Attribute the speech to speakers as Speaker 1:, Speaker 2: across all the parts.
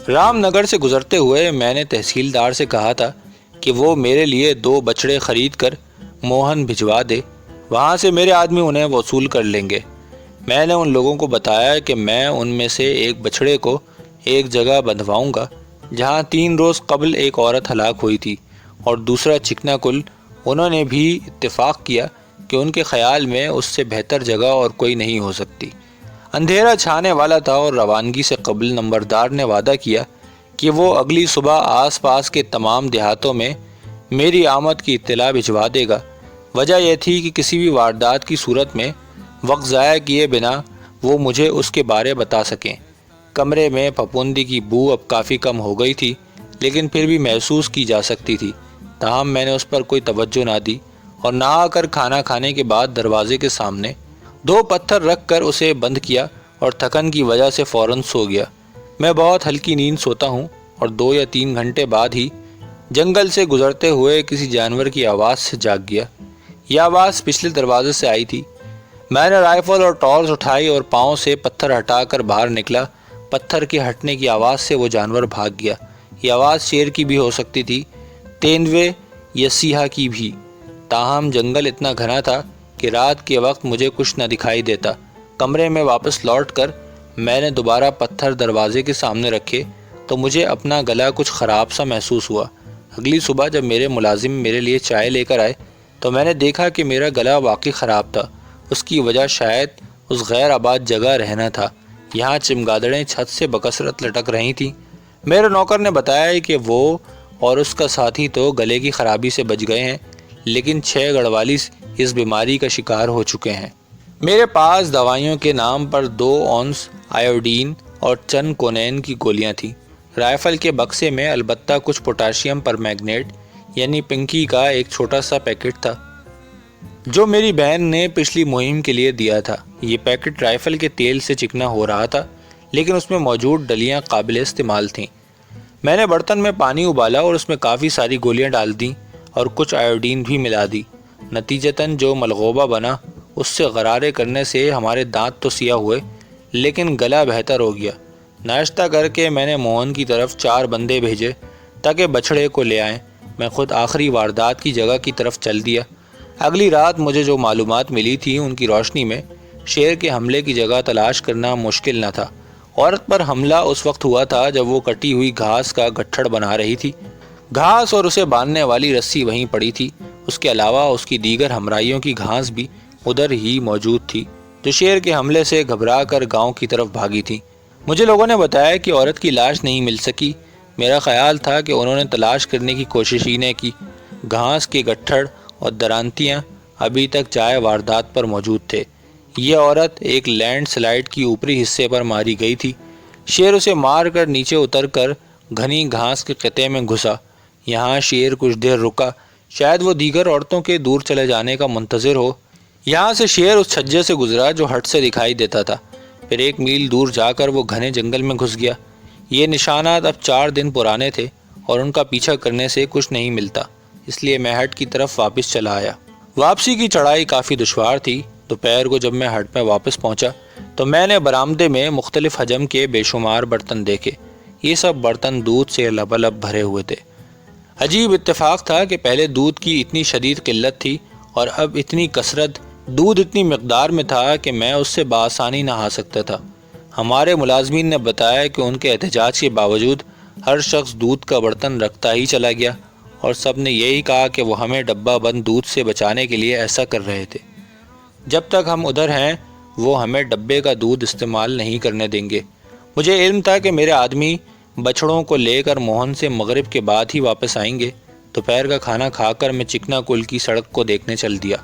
Speaker 1: رام نگر سے گزرتے ہوئے میں نے تحصیلدار سے کہا تھا کہ وہ میرے لیے 2 بچڑے خرید کر موہن بھجوا دے، وہاں سے میرے آدمی انہیں وصول کر لیں گے۔ میں نے ان لوگوں کو بتایا کہ میں ان میں سے ایک بچڑے کو ایک جگہ بندھواؤں گا جہاں 3 روز قبل ایک عورت ہلاک ہوئی تھی، اور دوسرا چکنا کل۔ انہوں نے بھی اتفاق کیا کہ ان کے خیال میں اس سے بہتر جگہ اور کوئی نہیں ہو سکتی۔ اندھیرا چھانے والا تھا اور روانگی سے قبل نمبردار نے وعدہ کیا کہ وہ اگلی صبح آس پاس کے تمام دیہاتوں میں میری آمد کی اطلاع بھجوا دے گا۔ وجہ یہ تھی کہ کسی بھی واردات کی صورت میں وقت ضائع کیے بنا وہ مجھے اس کے بارے بتا سکیں۔ کمرے میں پھپھوندی کی بو اب کافی کم ہو گئی تھی، لیکن پھر بھی محسوس کی جا سکتی تھی۔ تاہم میں نے اس پر کوئی توجہ نہ دی اور نہا کر کھانا کھانے کے بعد دروازے کے سامنے 2 پتھر رکھ کر اسے بند کیا اور تھکن کی وجہ سے فوراً سو گیا۔ میں بہت ہلکی نیند سوتا ہوں اور 2 یا 3 گھنٹے بعد ہی جنگل سے گزرتے ہوئے کسی جانور کی آواز سے جاگ گیا۔ یہ آواز پچھلے دروازے سے آئی تھی۔ میں نے رائفل اور ٹارچ اٹھائی اور پاؤں سے پتھر ہٹا کر باہر نکلا۔ پتھر کے ہٹنے کی آواز سے وہ جانور بھاگ گیا۔ یہ آواز شیر کی بھی ہو سکتی تھی، تیندوے یا سیاہ کی بھی۔ تاہم جنگل اتنا گھنا تھا کہ رات کے وقت مجھے کچھ نہ دکھائی دیتا۔ کمرے میں واپس لوٹ کر میں نے دوبارہ پتھر دروازے کے سامنے رکھے تو مجھے اپنا گلا کچھ خراب سا محسوس ہوا۔ اگلی صبح جب میرے ملازم میرے لیے چائے لے کر آئے تو میں نے دیکھا کہ میرا گلا واقعی خراب تھا۔ اس کی وجہ شاید اس غیر آباد جگہ رہنا تھا۔ یہاں چمگادڑیں چھت سے بکثرت لٹک رہی تھیں۔ میرے نوکر نے بتایا کہ وہ اور اس کا ساتھی تو گلے کی خرابی سے بچ گئے ہیں، لیکن 6 گڑھوالی اس بیماری کا شکار ہو چکے ہیں۔ میرے پاس دوائیوں کے نام پر 2 اونس آیوڈین اور چند کونین کی گولیاں تھیں۔ رائفل کے بکسے میں البتہ کچھ پوٹاشیم پر میگنیٹ یعنی پنکی کا ایک چھوٹا سا پیکٹ تھا جو میری بہن نے پچھلی مہم کے لیے دیا تھا۔ یہ پیکٹ رائفل کے تیل سے چکنا ہو رہا تھا، لیکن اس میں موجود ڈلیاں قابل استعمال تھیں۔ میں نے برتن میں پانی ابالا اور اس میں کافی ساری گولیاں ڈال دیں اور کچھ آیوڈین بھی ملا دی۔ نتیجتاً جو ملغوبہ بنا اس سے غرارے کرنے سے ہمارے دانت تو سیاہ ہوئے، لیکن گلا بہتر ہو گیا۔ ناشتہ کر کے میں نے موہن کی طرف 4 بندے بھیجے تاکہ بچھڑے کو لے آئیں۔ میں خود آخری واردات کی جگہ کی طرف چل دیا۔ اگلی رات مجھے جو معلومات ملی تھی ان کی روشنی میں شیر کے حملے کی جگہ تلاش کرنا مشکل نہ تھا۔ عورت پر حملہ اس وقت ہوا تھا جب وہ کٹی ہوئی گھاس کا گٹھڑ بنا رہی تھی۔ گھاس اور اسے باندھنے والی رسی وہیں پڑی تھی۔ اس کے علاوہ اس کی دیگر ہمراہیوں کی گھاس بھی ادھر ہی موجود تھی جو شیر کے حملے سے گھبرا کر گاؤں کی طرف بھاگی تھی۔ مجھے لوگوں نے بتایا کہ عورت کی لاش نہیں مل سکی۔ میرا خیال تھا کہ انہوں نے تلاش کرنے کی کوشش ہی نہیں کی۔ گھاس کے گٹھڑ اور درانتیاں ابھی تک جائے واردات پر موجود تھے۔ یہ عورت ایک لینڈ سلائیڈ کی اوپری حصے پر ماری گئی تھی۔ شیر اسے مار کر نیچے اتر کر گھنی گھاس کے خطے میں گھسا۔ یہاں شیر کچھ دیر رکا، شاید وہ دیگر عورتوں کے دور چلے جانے کا منتظر ہو۔ یہاں سے شیر اس چھجے سے گزرا جو ہٹ سے دکھائی دیتا تھا، پھر 1 میل دور جا کر وہ گھنے جنگل میں گھس گیا۔ یہ نشانات اب 4 دن پرانے تھے اور ان کا پیچھا کرنے سے کچھ نہیں ملتا، اس لیے میں ہٹ کی طرف واپس چلا آیا۔ واپسی کی چڑھائی کافی دشوار تھی۔ دوپہر کو جب میں ہٹ میں واپس پہنچا تو میں نے برآمدے میں مختلف حجم کے بے شمار برتن دیکھے۔ یہ سب برتن دودھ سے لبالب بھرے ہوئے تھے۔ عجیب اتفاق تھا کہ پہلے دودھ کی اتنی شدید قلت تھی اور اب اتنی کثرت دودھ اتنی مقدار میں تھا کہ میں اس سے بآسانی نہا سکتا تھا۔ ہمارے ملازمین نے بتایا کہ ان کے احتجاج کے باوجود ہر شخص دودھ کا برتن رکھتا ہی چلا گیا اور سب نے یہی کہا کہ وہ ہمیں ڈبہ بند دودھ سے بچانے کے لیے ایسا کر رہے تھے۔ جب تک ہم ادھر ہیں وہ ہمیں ڈبے کا دودھ استعمال نہیں کرنے دیں گے۔ مجھے علم تھا کہ میرے آدمی بچڑوں کو لے کر موہن سے مغرب کے بعد ہی واپس آئیں گے۔ دوپہر کا کھانا کھا کر میں چکنا کل کی سڑک کو دیکھنے چل دیا۔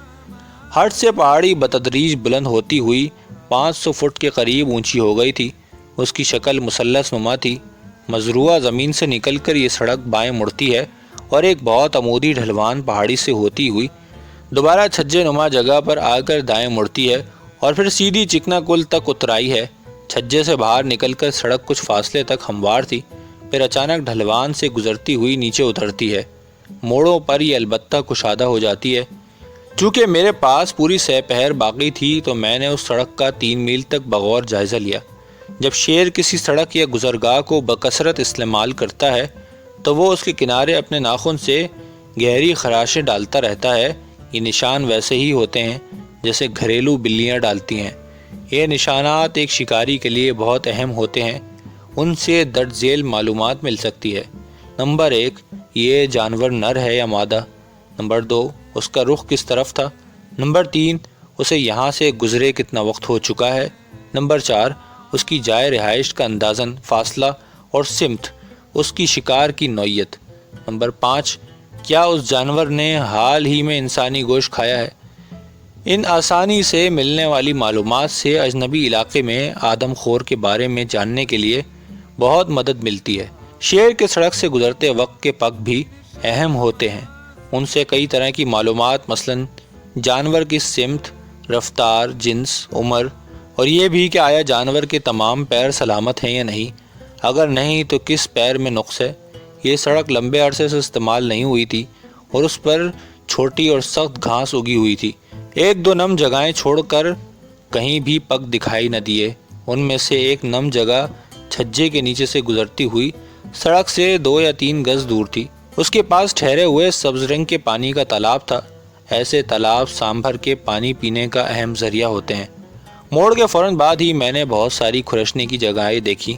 Speaker 1: ہٹ سے پہاڑی بتدریج بلند ہوتی ہوئی 500 فٹ کے قریب اونچی ہو گئی تھی۔ اس کی شکل مثلث نما تھی۔ مزروعہ زمین سے نکل کر یہ سڑک بائیں مڑتی ہے اور ایک بہت عمودی ڈھلوان پہاڑی سے ہوتی ہوئی دوبارہ چھجے نما جگہ پر آ کر دائیں مڑتی ہے اور پھر سیدھی چکنا کل تک اترائی ہے۔ چھجے سے باہر نکل کر سڑک کچھ فاصلے تک ہموار تھی، پھر اچانک ڈھلوان سے گزرتی ہوئی نیچے اترتی ہے۔ موڑوں پر یہ البتہ کشادہ ہو جاتی ہے۔ چونکہ میرے پاس پوری سہ پہر باقی تھی تو میں نے اس سڑک کا 3 میل تک بغور جائزہ لیا۔ جب شیر کسی سڑک یا گزرگاہ کو بکثرت استعمال کرتا ہے تو وہ اس کے کنارے اپنے ناخن سے گہری خراشیں ڈالتا رہتا ہے۔ یہ نشان ویسے ہی ہوتے ہیں جیسے گھریلو بلیاں ڈالتی ہیں۔ یہ نشانات ایک شکاری کے لیے بہت اہم ہوتے ہیں، ان سے درج ذیل معلومات مل سکتی ہے۔ نمبر 1، یہ جانور نر ہے یا مادہ۔ نمبر 2، اس کا رخ کس طرف تھا۔ نمبر 3، اسے یہاں سے گزرے کتنا وقت ہو چکا ہے۔ نمبر 4، اس کی جائے رہائش کا اندازاً فاصلہ اور سمت، اس کی شکار کی نوعیت۔ نمبر 5، کیا اس جانور نے حال ہی میں انسانی گوشت کھایا ہے۔ ان آسانی سے ملنے والی معلومات سے اجنبی علاقے میں آدم خور کے بارے میں جاننے کے لیے بہت مدد ملتی ہے۔ شیر کے سڑک سے گزرتے وقت کے پگ بھی اہم ہوتے ہیں۔ ان سے کئی طرح کی معلومات، مثلاً جانور کی سمت، رفتار، جنس، عمر، اور یہ بھی کہ آیا جانور کے تمام پیر سلامت ہیں یا نہیں، اگر نہیں تو کس پیر میں نقص ہے۔ یہ سڑک لمبے عرصے سے استعمال نہیں ہوئی تھی اور اس پر چھوٹی اور سخت گھاس اگی ہوئی تھی۔ 1-2 نم جگہیں چھوڑ کر کہیں بھی پگ دکھائی نہ دیے۔ ان میں سے ایک نم جگہ چھجے کے نیچے سے گزرتی ہوئی سڑک سے 2 یا 3 گز دور تھی۔ اس کے پاس ٹھہرے ہوئے سبز رنگ کے پانی کا تالاب تھا۔ ایسے تالاب سام بھر کے پانی پینے کا اہم ذریعہ ہوتے ہیں۔ موڑ کے فوراً بعد ہی میں نے بہت ساری کھرشنے کی جگہیں دیکھی۔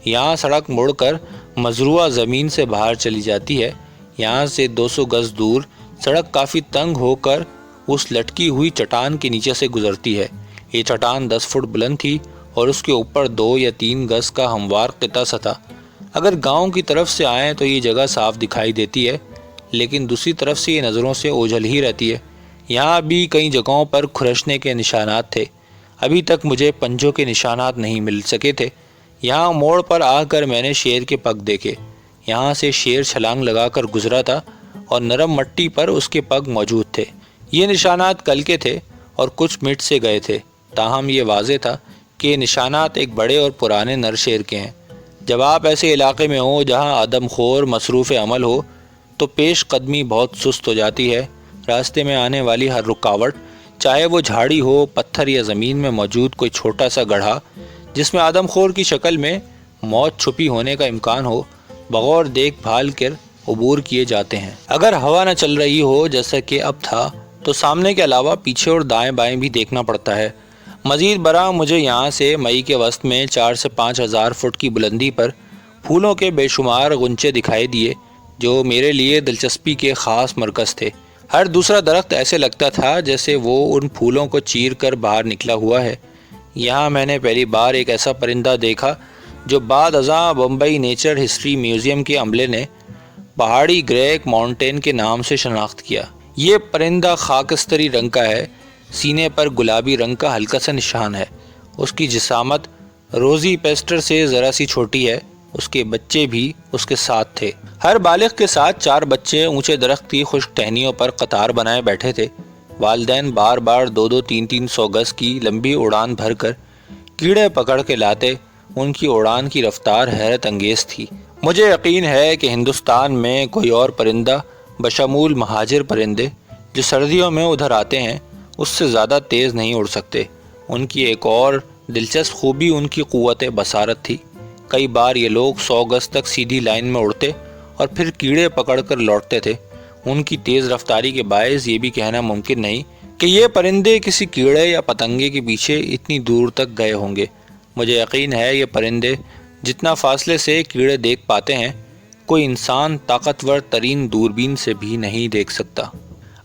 Speaker 1: یہاں سڑک مڑ کر مزروعہ زمین سے باہر چلی جاتی ہے۔ یہاں سے 200 گز دور سڑک کافی تنگ ہو کر اس لٹکی ہوئی چٹان کے نیچے سے گزرتی ہے۔ یہ چٹان 10 فٹ بلند تھی اور اس کے اوپر 2 یا 3 گز کا ہموار قطع سا تھا۔ اگر گاؤں کی طرف سے آئیں تو یہ جگہ صاف دکھائی دیتی ہے، لیکن دوسری طرف سے یہ نظروں سے اوجھل ہی رہتی ہے۔ یہاں بھی کئی جگہوں پر کھرشنے کے نشانات تھے۔ ابھی تک مجھے پنجوں کے نشانات نہیں مل سکے تھے۔ یہاں موڑ پر آ کر میں نے شیر کے پگ دیکھے۔ یہاں سے شیر چھلانگ لگا کر گزرا تھا اور نرم مٹی پر اس کے پگ موجود تھے۔ یہ نشانات کل کے تھے اور کچھ مٹ سے گئے تھے، تاہم یہ واضح تھا کہ یہ نشانات ایک بڑے اور پرانے نر شیر کے ہیں۔ جب آپ ایسے علاقے میں ہوں جہاں آدم خور مصروف عمل ہو تو پیش قدمی بہت سست ہو جاتی ہے۔ راستے میں آنے والی ہر رکاوٹ، چاہے وہ جھاڑی ہو، پتھر یا زمین میں موجود کوئی چھوٹا سا گڑھا جس میں آدم خور کی شکل میں موت چھپی ہونے کا امکان ہو، بغور دیکھ بھال کر عبور کیے جاتے ہیں۔ اگر ہوا نہ چل رہی ہو جیسا کہ اب تھا تو سامنے کے علاوہ پیچھے اور دائیں بائیں بھی دیکھنا پڑتا ہے۔ مزید برآں مجھے یہاں سے مئی کے وسط میں 4 سے 5 ہزار فٹ کی بلندی پر پھولوں کے بے شمار غنچے دکھائی دیے جو میرے لیے دلچسپی کے خاص مرکز تھے۔ ہر دوسرا درخت ایسے لگتا تھا جیسے وہ ان پھولوں کو چیر کر باہر نکلا ہوا ہے۔ یہاں میں نے پہلی بار ایک ایسا پرندہ دیکھا جو بعد ازاں بمبئی نیچر ہسٹری میوزیم کے عملے نے پہاڑی گریک ماؤنٹین کے نام سے شناخت کیا۔ یہ پرندہ خاکستری رنگ کا ہے، سینے پر گلابی رنگ کا ہلکا سا نشان ہے۔ اس کی جسامت روزی پیسٹر سے ذرا سی چھوٹی ہے۔ اس کے بچے بھی اس کے ساتھ تھے۔ ہر بالغ کے ساتھ 4 بچے اونچے درخت کی خشک ٹہنیوں پر قطار بنائے بیٹھے تھے۔ والدین بار بار 200-300 گز کی لمبی اڑان بھر کر کیڑے پکڑ کے لاتے۔ ان کی اڑان کی رفتار حیرت انگیز تھی۔ مجھے یقین ہے کہ ہندوستان میں کوئی اور پرندہ بشمول مہاجر پرندے جو سردیوں میں ادھر آتے ہیں اس سے زیادہ تیز نہیں اڑ سکتے۔ ان کی ایک اور دلچسپ خوبی ان کی قوت بصارت تھی۔ کئی بار یہ لوگ 100 گز تک سیدھی لائن میں اڑتے اور پھر کیڑے پکڑ کر لوٹتے تھے۔ ان کی تیز رفتاری کے باعث یہ بھی کہنا ممکن نہیں کہ یہ پرندے کسی کیڑے یا پتنگے کے پیچھے اتنی دور تک گئے ہوں گے۔ مجھے یقین ہے یہ پرندے جتنا فاصلے سے کیڑے دیکھ پاتے ہیں کوئی انسان طاقتور ترین دوربین سے بھی نہیں دیکھ سکتا۔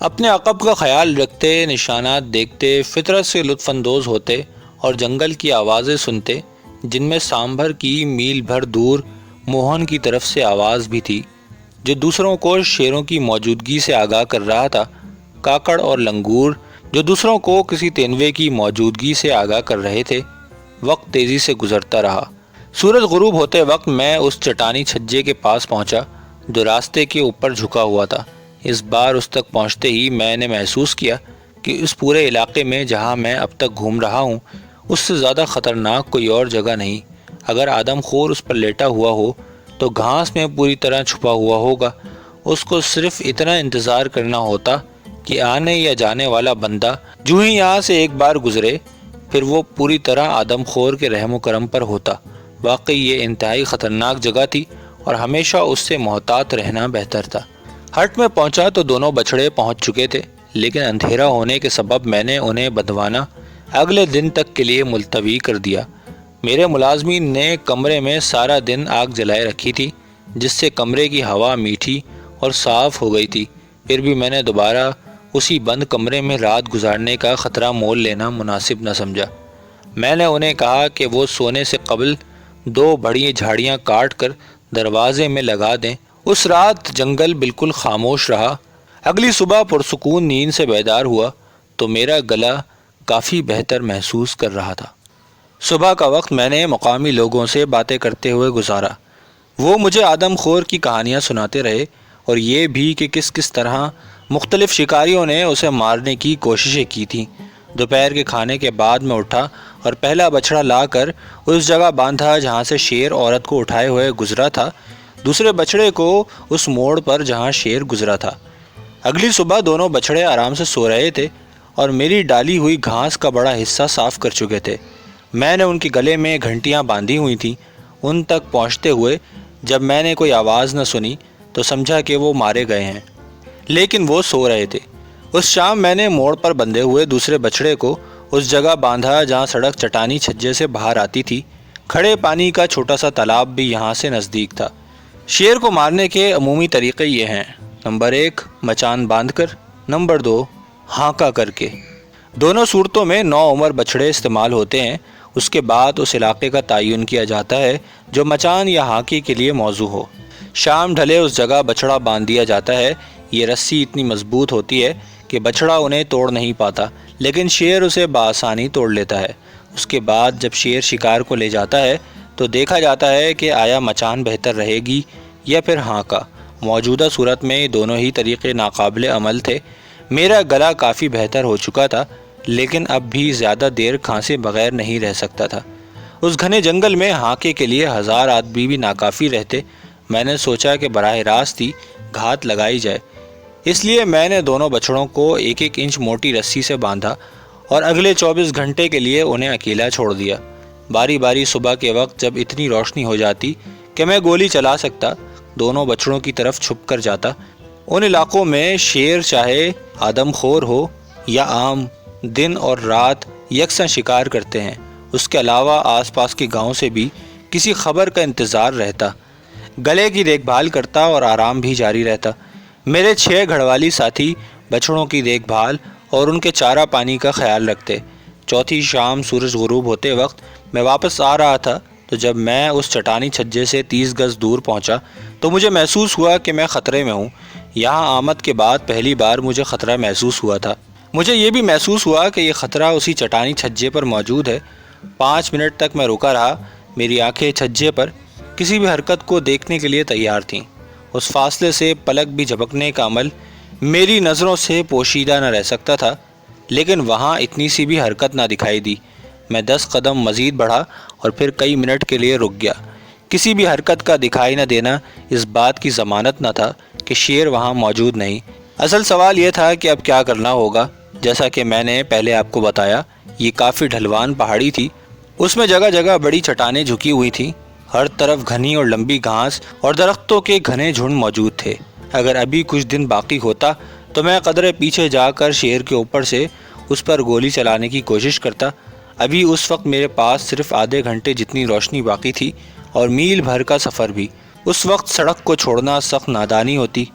Speaker 1: اپنے عقب کا خیال رکھتے، نشانات دیکھتے، فطرت سے لطف اندوز ہوتے اور جنگل کی آوازیں سنتے جن میں سامبھر کی میل بھر دور موہن کی طرف سے آواز بھی تھی جو دوسروں کو شیروں کی موجودگی سے آگاہ کر رہا تھا، کاکڑ اور لنگور جو دوسروں کو کسی تینوے کی موجودگی سے آگاہ کر رہے تھے۔ وقت تیزی سے گزرتا رہا۔ سورج غروب ہوتے وقت میں اس چٹانی چھجے کے پاس پہنچا جو راستے کے اوپر جھکا ہوا تھا۔ اس بار اس تک پہنچتے ہی میں نے محسوس کیا کہ اس پورے علاقے میں جہاں میں اب تک گھوم رہا ہوں اس سے زیادہ خطرناک کوئی اور جگہ نہیں۔ اگر آدم خور اس پر لیٹا ہوا ہو تو گھاس میں پوری طرح چھپا ہوا ہوگا۔ اس کو صرف اتنا انتظار کرنا ہوتا کہ آنے یا جانے والا بندہ جو ہی یہاں سے ایک بار گزرے پھر وہ پوری طرح آدم خور کے رحم و کرم پر ہوتا۔ واقعی یہ انتہائی خطرناک جگہ تھی اور ہمیشہ اس سے محتاط رہنا بہتر تھا۔ ہٹ میں پہنچا تو دونوں بچھڑے پہنچ چکے تھے، لیکن اندھیرا ہونے کے سبب میں نے انہیں بندھوانا اگلے دن تک کے لیے ملتوی کر دیا۔ میرے ملازمین نے کمرے میں سارا دن آگ جلائے رکھی تھی جس سے کمرے کی ہوا میٹھی اور صاف ہو گئی تھی، پھر بھی میں نے دوبارہ اسی بند کمرے میں رات گزارنے کا خطرہ مول لینا مناسب نہ سمجھا۔ میں نے انہیں کہا کہ وہ سونے سے قبل 2 بڑی جھاڑیاں کاٹ کر دروازے میں لگا دیں۔ اس رات جنگل بالکل خاموش رہا۔ اگلی صبح پرسکون نیند سے بیدار ہوا تو میرا گلا کافی بہتر محسوس کر رہا تھا۔ صبح کا وقت میں نے مقامی لوگوں سے باتیں کرتے ہوئے گزارا۔ وہ مجھے آدم خور کی کہانیاں سناتے رہے اور یہ بھی کہ کس کس طرح مختلف شکاریوں نے اسے مارنے کی کوششیں کی تھیں۔ دوپہر کے کھانے کے بعد میں اٹھا اور پہلا بچڑا لا کر اس جگہ باندھا جہاں سے شیر عورت کو اٹھائے ہوئے گزرا تھا، دوسرے بچڑے کو اس موڑ پر جہاں شیر گزرا تھا۔ اگلی صبح دونوں بچڑے آرام سے سو رہے تھے اور میری ڈالی ہوئی گھاس کا بڑا حصہ صاف کر چکے تھے۔ میں نے ان کے گلے میں گھنٹیاں باندھی ہوئی تھیں۔ ان تک پہنچتے ہوئے جب میں نے کوئی آواز نہ سنی تو سمجھا کہ وہ مارے گئے ہیں، لیکن وہ سو رہے تھے۔ اس شام میں نے موڑ پر بندھے ہوئے دوسرے بچڑے کو اس جگہ باندھا جہاں سڑک چٹانی چھجے سے باہر آتی تھی۔ کھڑے پانی کا چھوٹا سا تالاب بھی یہاں سے نزدیک تھا۔ شیر کو مارنے کے عمومی طریقے یہ ہیں: نمبر 1 مچان باندھ کر، نمبر 2 ہانکا کر کے۔ دونوں صورتوں میں 9 عمر بچھڑے استعمال ہوتے ہیں۔ اس کے بعد اس علاقے کا تعین کیا جاتا ہے جو مچان یا ہانکی کے لیے موزوں ہو۔ شام ڈھلے اس جگہ بچھڑا باندھ دیا جاتا ہے۔ یہ رسی اتنی مضبوط ہوتی ہے کہ بچھڑا انہیں توڑ نہیں پاتا، لیکن شیر اسے بآسانی توڑ لیتا ہے۔ اس کے بعد جب شیر شکار کو لے جاتا ہے تو دیکھا جاتا ہے کہ آیا مچان بہتر رہے گی یا پھر ہانکا۔ موجودہ صورت میں دونوں ہی طریقے ناقابل عمل تھے۔ میرا گلا کافی بہتر ہو چکا تھا، لیکن اب بھی زیادہ دیر کھانسے بغیر نہیں رہ سکتا تھا۔ اس گھنے جنگل میں ہانکے کے لیے 1000 آدمی بھی ناکافی رہتے۔ میں نے سوچا کہ براہ راست ہی گھات لگائی جائے، اس لیے میں نے دونوں بچڑوں کو 1-1 انچ موٹی رسی سے باندھا اور اگلے 24 گھنٹے کے لیے انہیں اکیلا چھوڑ دیا۔ باری باری صبح کے وقت جب اتنی روشنی ہو جاتی کہ میں گولی چلا سکتا، دونوں بچڑوں کی طرف چھپ کر جاتا۔ ان علاقوں میں شیر چاہے آدم خور ہو یا عام، دن اور رات یکساں شکار کرتے ہیں۔ اس کے علاوہ آس پاس کے گاؤں سے بھی کسی خبر کا انتظار رہتا۔ گلے کی دیکھ بھال کرتا اور آرام بھی جاری رہتا۔ میرے 6 گھڑوالی ساتھی بچڑوں کی دیکھ بھال اور ان کے چارہ پانی کا خیال رکھتے۔ چوتھی شام سورج غروب ہوتے وقت میں واپس آ رہا تھا تو جب میں اس چٹانی چھجے سے 30 گز دور پہنچا تو مجھے محسوس ہوا کہ میں خطرے میں ہوں۔ یہاں آمد کے بعد پہلی بار مجھے خطرہ محسوس ہوا تھا۔ مجھے یہ بھی محسوس ہوا کہ یہ خطرہ اسی چٹانی چھجے پر موجود ہے۔ 5 منٹ تک میں رکا رہا۔ میری آنکھیں چھجے پر کسی بھی حرکت کو دیکھنے کے لیے تیار تھیں۔ اس فاصلے سے پلک بھی جھپکنے کا عمل میری نظروں سے پوشیدہ نہ رہ سکتا تھا، لیکن وہاں اتنی سی بھی حرکت نہ دکھائی دی۔ میں 10 قدم مزید بڑھا اور پھر کئی منٹ کے لیے رک گیا۔ کسی بھی حرکت کا دکھائی نہ دینا اس بات کی ضمانت نہ تھا کہ شیر وہاں موجود نہیں۔ اصل سوال یہ تھا کہ اب کیا کرنا ہوگا۔ جیسا کہ میں نے پہلے آپ کو بتایا، یہ کافی ڈھلوان پہاڑی تھی۔ اس میں جگہ جگہ بڑی چٹانیں جھکی ہوئی تھیں۔ ہر طرف گھنی اور لمبی گھاس اور درختوں کے گھنے جھنڈ موجود تھے۔ اگر ابھی کچھ دن باقی ہوتا تو میں قدرے پیچھے جا کر شیر کے اوپر سے اس پر گولی چلانے کی کوشش کرتا۔ ابھی اس وقت میرے پاس صرف آدھے گھنٹے جتنی روشنی باقی تھی اور میل بھر کا سفر بھی۔ اس وقت سڑک کو چھوڑنا سخت نادانی ہوتی۔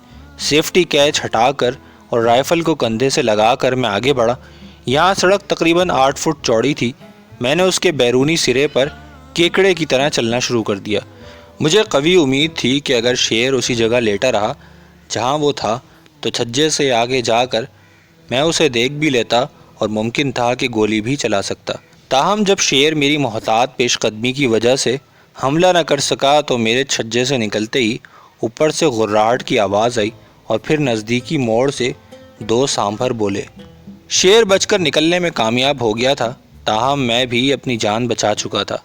Speaker 1: سیفٹی کیچ ہٹا کر اور رائفل کو کندھے سے لگا کر میں آگے بڑھا۔ یہاں سڑک تقریباً 8 فٹ چوڑی تھی۔ میں نے اس کے بیرونی سرے پر کیکڑے کی طرح چلنا شروع کر دیا۔ مجھے قوی امید تھی کہ اگر شیر اسی جگہ لیٹا رہا جہاں وہ تھا تو چھجے سے آگے جا کر میں اسے دیکھ بھی لیتا اور ممکن تھا کہ گولی بھی چلا سکتا۔ تاہم جب شیر میری محتاط پیش قدمی کی وجہ سے حملہ نہ کر سکا تو میرے چھجے سے نکلتے ہی اوپر سے غراہٹ کی آواز آئی اور پھر نزدیکی موڑ سے 2 سانبھر بولے۔ شیر بچ کر نکلنے میں کامیاب ہو گیا تھا، تاہم میں بھی اپنی جان بچا چکا تھا۔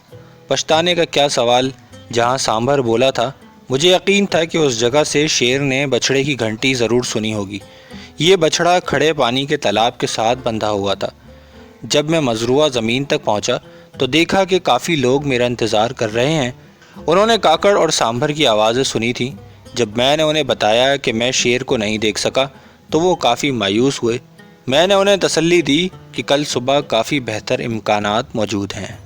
Speaker 1: پچھتانے کا کیا سوال، جہاں سانبھر بولا تھا مجھے یقین تھا کہ اس جگہ سے شیر نے بچھڑے کی گھنٹی ضرور سنی ہوگی۔ یہ بچھڑا کھڑے پانی کے تالاب کے ساتھ بندھا ہوا تھا۔ جب میں مزروعہ زمین تک پہنچا تو دیکھا کہ کافی لوگ میرا انتظار کر رہے ہیں۔ انہوں نے کاکڑ اور سانبھر کی آوازیں سنی تھیں۔ جب میں نے انہیں بتایا کہ میں شیر کو نہیں دیکھ سکا تو وہ کافی مایوس ہوئے۔ میں نے انہیں تسلی دی کہ کل صبح کافی بہتر امکانات موجود ہیں۔